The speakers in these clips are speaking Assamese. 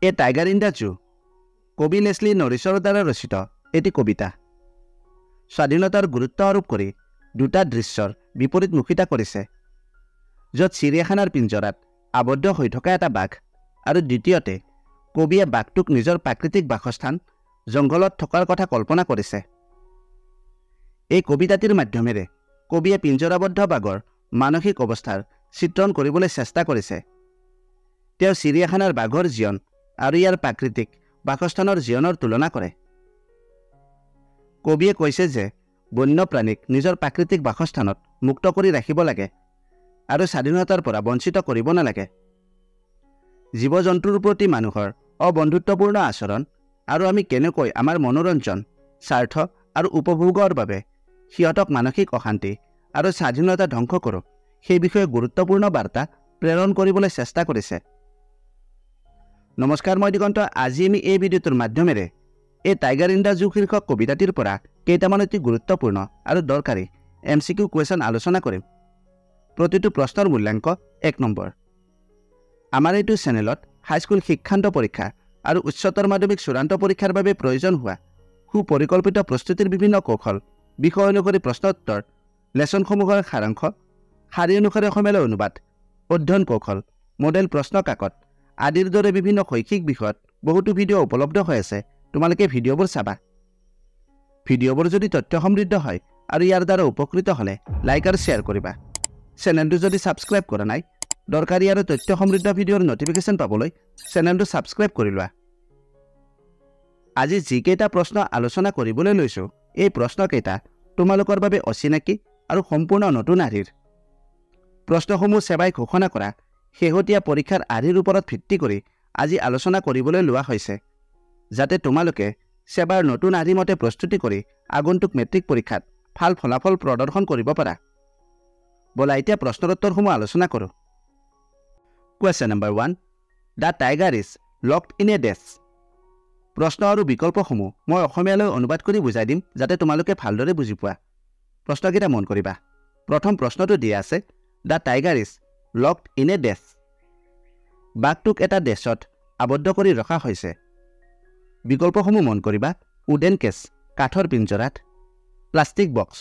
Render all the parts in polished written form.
A tiger in the zoo কবি লেছলি নৰিছৰ দ্বাৰা ৰচিত এটি কবিতা স্বাধীনতাৰ গুৰুত্ব আৰোপ কৰি দুটা দৃশ্যৰ বিপৰীতমুখিতা কৰিছে য'ত চিৰিয়াখানাৰ পিঞ্জৰাত আবদ্ধ হৈ থকা এটা বাঘ আৰু দ্বিতীয়তে কবিয়ে বাঘটোক নিজৰ প্ৰাকৃতিক বাসস্থান জংঘলত থকাৰ কথা কল্পনা কৰিছে এই কবিতাটিৰ মাধ্যমেৰে কবিয়ে পিঞ্জৰাবদ্ধ বাঘৰ মানসিক অৱস্থাৰ চিত্ৰণ কৰিবলৈ চেষ্টা কৰিছে তেওঁ চিৰিয়াখানাৰ বাঘৰ জীৱন আৰু ইয়াৰ প্ৰাকৃতিক বাসস্থানৰ জীৱনৰ তুলনা কৰে কবিয়ে কৈছে যে বন্যপ্ৰাণীক নিজৰ প্ৰাকৃতিক বাসস্থানত মুক্ত কৰি ৰাখিব লাগে আৰু স্বাধীনতাৰ পৰা বঞ্চিত কৰিব নালাগে জীৱ-জন্তুৰ প্ৰতি মানুহৰ অবন্ধুত্বপূৰ্ণ আচৰণ আৰু আমি কেনেকৈ আমাৰ মনোৰঞ্জন স্বাৰ্থ আৰু উপভোগৰ বাবে সিহঁতক মানসিক অশান্তি আৰু স্বাধীনতা ধ্বংস কৰোঁ সেই বিষয়ে গুৰুত্বপূৰ্ণ বাৰ্তা প্ৰেৰণ কৰিবলৈ চেষ্টা কৰিছে নমস্কাৰ মই দিগন্ত আজি আমি এই ভিডিঅ'টোৰ মাধ্যমেৰে এই টাইগাৰ ইন দ্য জু শীৰ্ষক কবিতাটিৰ পৰা কেইটামান অতি গুৰুত্বপূৰ্ণ আৰু দৰকাৰী MCQ কুৱেশ্যন আলোচনা কৰিম প্ৰতিটো প্ৰশ্নৰ মূল্যাংক 1 নম্বৰ আমাৰ এইটো চেনেলত হাইস্কুল শিক্ষান্ত পৰীক্ষা আৰু উচ্চতৰ মাধ্যমিক চূড়ান্ত পৰীক্ষাৰ বাবে প্ৰয়োজন হোৱা সুপৰিকল্পিত প্ৰস্তুতিৰ বিভিন্ন কৌশল বিষয় অনুসৰি প্ৰশ্ন উত্তৰ লেছনসমূহৰ সাৰাংশ শাৰী অনুসাৰে অসমীয়ালৈ অনুবাদ অধ্যয়ন কৌশল মডেল প্ৰশ্ন কাকত আদিৰ দৰে বিভিন্ন শৈক্ষিক বিষয়ত বহুতো ভিডিঅ' উপলব্ধ হৈ আছে তোমালোকে ভিডিঅ'বোৰ চাবা ভিডিঅ'বোৰ যদি তথ্য সমৃদ্ধ হয় আৰু ইয়াৰ দ্বাৰা উপকৃত হ'লে লাইক আৰু শ্বেয়াৰ কৰিবা চেনেলটো যদি ছাবস্ক্ৰাইব কৰা নাই দৰকাৰী আৰু তথ্য সমৃদ্ধ ভিডিঅ'ৰ নটিফিকেশ্যন পাবলৈ চেনেলটো ছাবস্ক্ৰাইব কৰি লোৱা আজি যিকেইটা প্ৰশ্ন আলোচনা কৰিবলৈ লৈছোঁ এই প্ৰশ্নকেইটা তোমালোকৰ বাবে অচিনাকি আৰু সম্পূৰ্ণ নতুন আৰ্হিৰ প্ৰশ্নসমূহ সেৱাই ঘোষণা কৰা শেহতীয়া পৰীক্ষাৰ আৰ্হিৰ ওপৰত ভিত্তি কৰি আজি আলোচনা কৰিবলৈ লোৱা হৈছে যাতে তোমালোকে সেৱাৰ নতুন আৰ্হি মতে প্ৰস্তুতি কৰি আগন্তুক মেট্ৰিক পৰীক্ষাত ভাল ফলাফল প্ৰদৰ্শন কৰিব পাৰা বলা এতিয়া প্ৰশ্নৰ উত্তৰসমূহ আলোচনা কৰোঁ question number 1 the tiger is locked in a dash প্ৰশ্ন আৰু বিকল্পসমূহ মই অসমীয়ালৈ অনুবাদ কৰি বুজাই দিম যাতে তোমালোকে ভালদৰে বুজি পোৱা প্ৰশ্নকেইটা মন কৰিবা প্ৰথম প্ৰশ্নটো দিয়া আছে the tiger is locked in a dash বাঘটোক এটা ডেছত আবদ্ধ কৰি ৰখা হৈছে বিকল্পসমূহ মন কৰিবা উডেন কেছ কাঠৰ পিঞ্জৰাত প্লাষ্টিক বক্স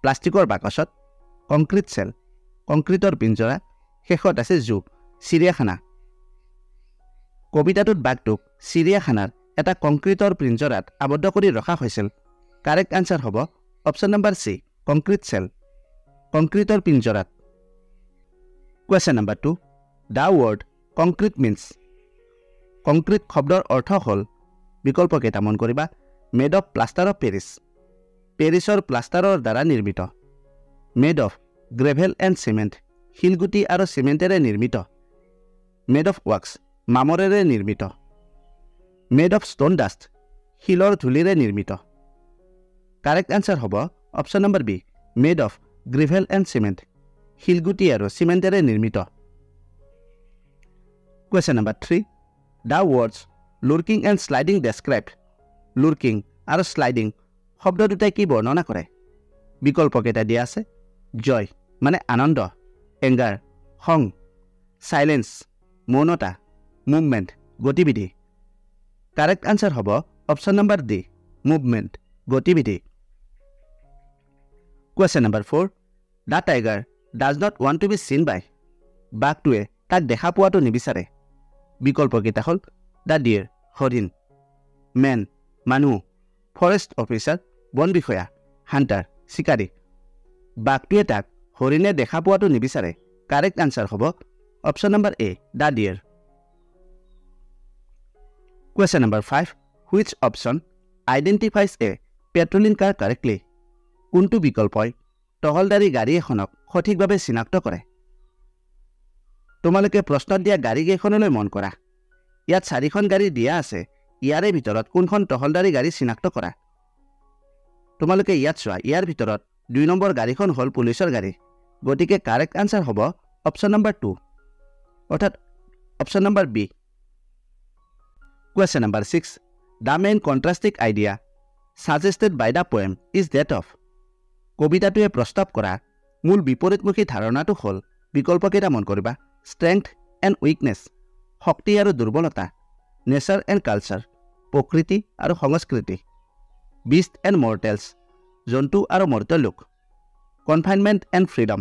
প্লাষ্টিকৰ বাকচত কংক্ৰিট চেল কংক্ৰিটৰ পিঞ্জৰা শেষত আছে জু চিৰিয়াখানা কবিতাটোত বাঘটোক চিৰিয়াখানাৰ এটা কংক্ৰিটৰ পিঞ্জৰাত আবদ্ধ কৰি ৰখা হৈছিল কাৰেক্ট আনসাৰ হ'ব option number C concrete cell কংক্ৰিটৰ পিঞ্জৰাত question number 2 the word concrete means concrete শব্দৰ অৰ্থ হ'ল বিকল্প কেইটা মন কৰিবা made of plaster of Paris পেৰিছৰ প্লাষ্টাৰৰ দ্বাৰা নিৰ্মিত made of gravel and cement শিলগুটি আৰু চিমেণ্টেৰে নিৰ্মিত মেড অফ ৱাক্স মামৰেৰে নিৰ্মিত মেড অফ ষ্টন ডাষ্ট শিলৰ ধূলিৰে নিৰ্মিত কাৰেক্ট আনসাৰ হ'ব option number B made of gravel and cement শিলগুটি আৰু চিমেণ্টেৰে নিৰ্মিত question number 3 the words lurking and sliding described lurking আৰু শ্লাইডিং শব্দ দুটাই কি বৰ্ণনা কৰে বিকল্প কেইটা দিয়া আছে জয় মানে আনন্দ এংগাৰ খং সাইলেন্স মৌনতা মুভমেণ্ট গতিবিধি কাৰেক্ট আনসাৰ হ'ব অপশ্যন নম্বৰ ডি মুভমেণ্ট গতিবিধি question number 4 the tiger does not want to be seen by বাঘটোৱে তাক দেখা পোৱাটো নিবিচাৰে বিকল্প কেইটা হ'ল দ্য ডিয়েৰ হৰিণ মেন মানুহ ফৰেষ্ট অফিচাৰ বন বিষয়া হাণ্টাৰ চিকাৰী বাঘটোৱে তাক হৰিণে দেখা পোৱাটো নিবিচাৰে কাৰেক্ট আনসাৰ হ'ব option number A the deer question number 5 which option identifies a patrolling car correctly কোনটো বিকল্পই টহলদাৰী গাড়ী এখনক সঠিকভাৱে চিনাক্ত কৰে তোমালোকে প্ৰশ্নত দিয়া গাড়ীকেইখনলৈ মন কৰা ইয়াত 4খন গাড়ী দিয়া আছে ইয়াৰে ভিতৰত কোনখন টহলদাৰী গাড়ী চিনাক্ত কৰা তোমালোকে ইয়াত চোৱা ইয়াৰ ভিতৰত 2 নম্বৰ গাড়ীখন হ'ল পুলিচৰ গাড়ী গতিকে কাৰেক্ট আনসাৰ হ'ব অপশ্যন নম্বৰ 2 অৰ্থাৎ option number B question number 6 the main contrasting idea suggested by the poem is that of কবিতাটোৱে প্ৰস্তাৱ কৰা মূল বিপৰীতমুখী ধাৰণাটো হ'ল বিকল্প কেইটা মন কৰিবা ষ্ট্ৰেংথ এণ্ড উইকনেছ শক্তি আৰু দুৰ্বলতা নেচাৰ এণ্ড কালচাৰ প্ৰকৃতি আৰু সংস্কৃতি বিষ্ট এণ্ড মৰ্টেলছ জন্তু আৰু মৰ্ত্য লোক কনফাইনমেণ্ট এণ্ড ফ্ৰীডম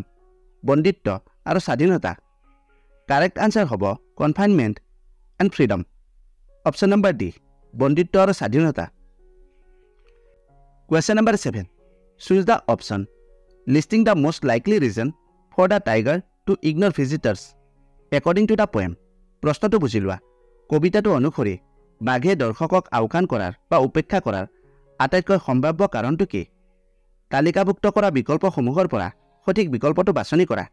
বন্দিত্ব আৰু স্বাধীনতা কাৰেক্ট আনচাৰ হ'ব confinement and freedom option number D বন্দিত্ব আৰু স্বাধীনতা question number 7 choose the option listing the most likely reason for the tiger to ignore visitors according to the poem প্ৰশ্নটো বুজি লোৱা কবিতাটো অনুসৰি বাঘে দৰ্শকক আওকাণ কৰাৰ বা উপেক্ষা কৰাৰ আটাইতকৈ সম্ভাৱ্য কাৰণটো কি তালিকাভুক্ত কৰা বিকল্পসমূহৰ পৰা সঠিক বিকল্পটো বাছনি কৰা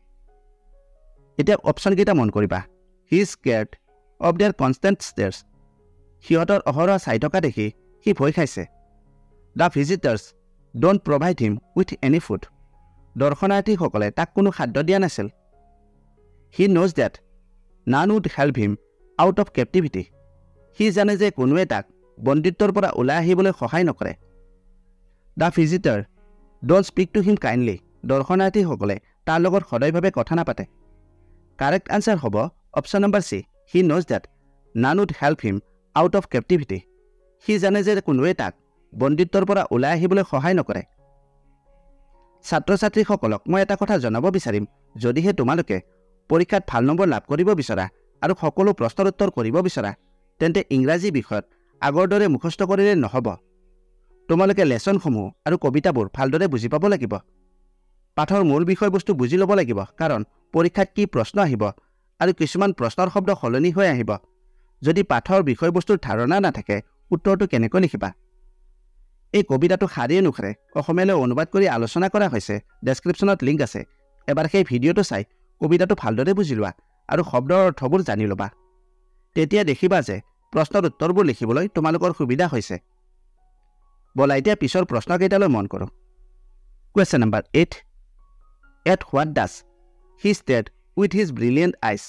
এতিয়া অপশ্যনকেইটা মন কৰিবা he is scared of their constant stares সিহঁতৰ অহৰহ চাই থকা দেখি সি ভয় খাইছে the visitors don't provide him with any food দৰ্শনাৰ্থীসকলে তাক কোনো খাদ্য দিয়া নাছিল he knows that none would help him out of captivity সি জানে যে কোনোৱে তাক বন্দিত্বৰ পৰা ওলাই আহিবলৈ সহায় নকৰে the visitor don't speak to him kindly দৰ্শনাৰ্থীসকলে তাৰ লগত সদয়ভাৱে কথা নাপাতে কাৰেক্ট আনচাৰ হ'ব option number C he knows that none would help him out of captivity সি জানে যে কোনোৱে তাক বন্দিত্বৰ পৰা ওলাই আহিবলৈ সহায় নকৰে ছাত্ৰ ছাত্ৰীসকলক মই এটা কথা জনাব বিচাৰিম যদিহে তোমালোকে পৰীক্ষাত ভাল নম্বৰ লাভ কৰিব বিচৰা আৰু সকলো প্ৰশ্নৰ উত্তৰ কৰিব বিচৰা তেন্তে ইংৰাজী বিষয়ত আগৰ দৰে মুখস্থ কৰিলে নহ'ব তোমালোকে লেছনসমূহ আৰু কবিতাবোৰ ভালদৰে বুজি পাব লাগিব পাঠৰ মূল বিষয়বস্তু বুজি ল'ব লাগিব কাৰণ পৰীক্ষাত কি প্ৰশ্ন আহিব আৰু কিছুমান প্ৰশ্নৰ শব্দ সলনি হৈ আহিব যদি পাঠৰ বিষয়বস্তুৰ ধাৰণা নাথাকে উত্তৰটো কেনেকৈ লিখিবা এই কবিতাটো শাৰী অনুসাৰে অসমীয়ালৈ অনুবাদ কৰি আলোচনা কৰা হৈছে ডেছক্ৰিপশ্যনত লিংক আছে এবাৰ সেই ভিডিঅ'টো চাই কবিতাটো ভালদৰে বুজি লোৱা আৰু শব্দৰ অৰ্থবোৰ জানি ল'বা তেতিয়া দেখিবা যে প্ৰশ্নৰ উত্তৰবোৰ লিখিবলৈ তোমালোকৰ সুবিধা হৈছে বলা এতিয়া পিছৰ প্ৰশ্নকেইটালৈ মন কৰোঁ question number 8 at what does he stared with his brilliant eyes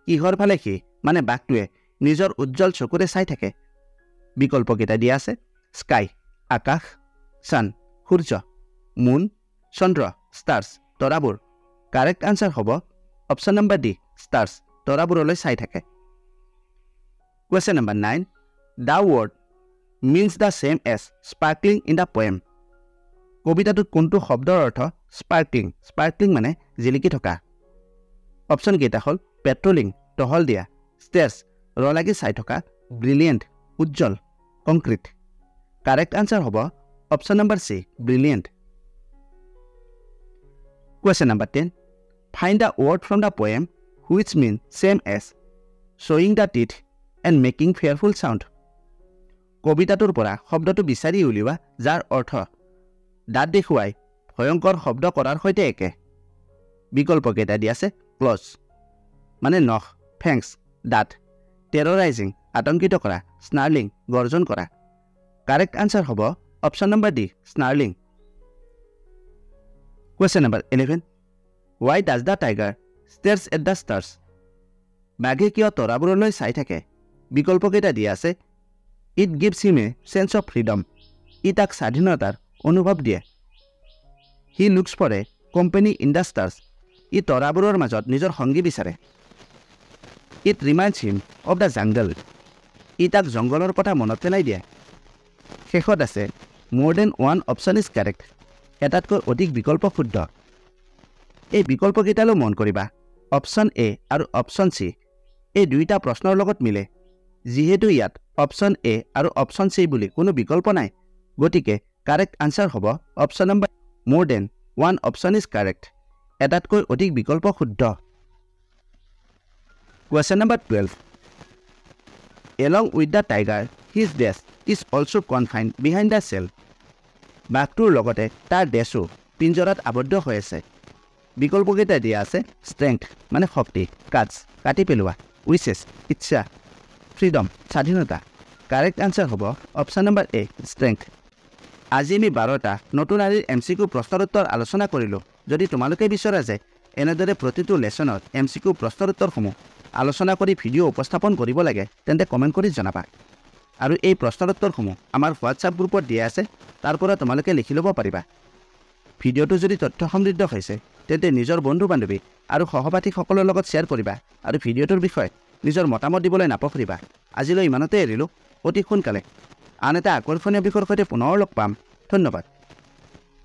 কিহৰ ফালে সি মানে বাঘটোৱে নিজৰ উজ্জ্বল চকুৰে চাই থাকে বিকল্পকেইটা দিয়া আছে স্কাই আকাশ ছান সূৰ্য মুন চন্দ্ৰ ষ্টাৰ্ছ তৰাবোৰ কাৰেক্ট আনচাৰ হ'ব অপশ্যন নম্বৰ ডি ষ্টাৰ্ছ তৰাবোৰলৈ চাই থাকে question number 9 the word means the same as sparkling in the poem কবিতাটোত কোনটো শব্দৰ অৰ্থ স্পাৰ্কলিং মানে জিলিকি থকা অপশ্যনকেইটা হ'ল পেট্ৰলিং টহল দিয়া ষ্টেজ ৰলাগি চাই থকা ব্ৰিলিয়েণ্ট উজ্জ্বল কংক্ৰিট কাৰেক্ট আনচাৰ হ'ব option number C brilliant question number 10 find the word from the poem which mean same as শ্বয়িং the teeth and making fearful sound কবিতাটোৰ পৰা শব্দটো বিচাৰি উলিওৱা যাৰ অৰ্থ দাঁত দেখুৱাই ভয়ংকৰ শব্দ কৰাৰ সৈতে একে বিকল্পকেইটা দিয়া আছে ক্লজ মানে নখ ফেংছ দাঁত টেৰৰাইজিং আতংকিত কৰা স্নাৰ্লিং গৰ্জন কৰা কাৰেক্ট আনচাৰ হ'ব option number D snarling question number 11 why does the tiger stares at the stars বাঘে কিয় তৰাবোৰলৈ চাই থাকে বিকল্পকেইটা দিয়া আছে it gives him a sense of freedom ই তাক স্বাধীনতাৰ অনুভৱ দিয়ে he looks for a company in the stars ই তৰাবোৰৰ মাজত নিজৰ সংগী বিচাৰে it reminds him of the jungle ই তাক জংঘলৰ কথা মনত পেলাই দিয়ে শেষত আছে more than one option is correct এটাতকৈ অধিক বিকল্প শুদ্ধ এই বিকল্পকেইটালৈ মন কৰিবা অপশ্যন এ আৰু অপশ্যন চি এই দুইটা প্ৰশ্নৰ লগত মিলে যিহেতু ইয়াত অপশ্যন এ আৰু অপশ্যন চি বুলি কোনো বিকল্প নাই গতিকে কাৰেক্ট আনচাৰ হ'ব option number more than one option is correct এটাতকৈ অধিক বিকল্প শুদ্ধ question number 12 along with the tiger his dash is also' confined behind the cell বাঘটোৰ লগতে তাৰ ডেছো পিঞ্জৰাত আবদ্ধ হৈ আছে বিকল্পকেইটা দিয়া আছে ষ্ট্ৰেংথ মানে শক্তি কাটছ কাটি পেলোৱা উইচেছ ইচ্ছা ফ্ৰীডম স্বাধীনতা কাৰেক্ট আনচাৰ হ'ব অপশ্যন নম্বৰ এ ষ্ট্ৰেংথ আজি আমি 12টা নতুন আদিৰ MCQ প্ৰশ্নৰ উত্তৰ আলোচনা কৰিলোঁ যদি তোমালোকে বিচৰা যে এনেদৰে প্ৰতিটো লেছনত MCQ প্ৰশ্নৰ উত্তৰসমূহ আলোচনা কৰি ভিডিঅ' উপস্থাপন কৰিব লাগে তেন্তে কমেণ্ট কৰি জনাবা আৰু এই প্ৰশ্নৰ উত্তৰসমূহ আমাৰ হোৱাটছআপ গ্ৰুপত দিয়া আছে তাৰ পৰা তোমালোকে লিখি ল'ব পাৰিবা ভিডিঅ'টো যদি তথ্য সমৃদ্ধ হৈছে তেন্তে নিজৰ বন্ধু বান্ধৱী আৰু সহপাঠীসকলৰ লগত শ্বেয়াৰ কৰিবা আৰু ভিডিঅ'টোৰ বিষয়ে নিজৰ মতামত দিবলৈ নাপাহৰিবা আজিলৈ ইমানতে এৰিলোঁ। অতি সোনকালে আন এটা আকৰ্ষণীয় বিষয়ৰ সৈতে পুনৰ লগ পাম। ধন্যবাদ।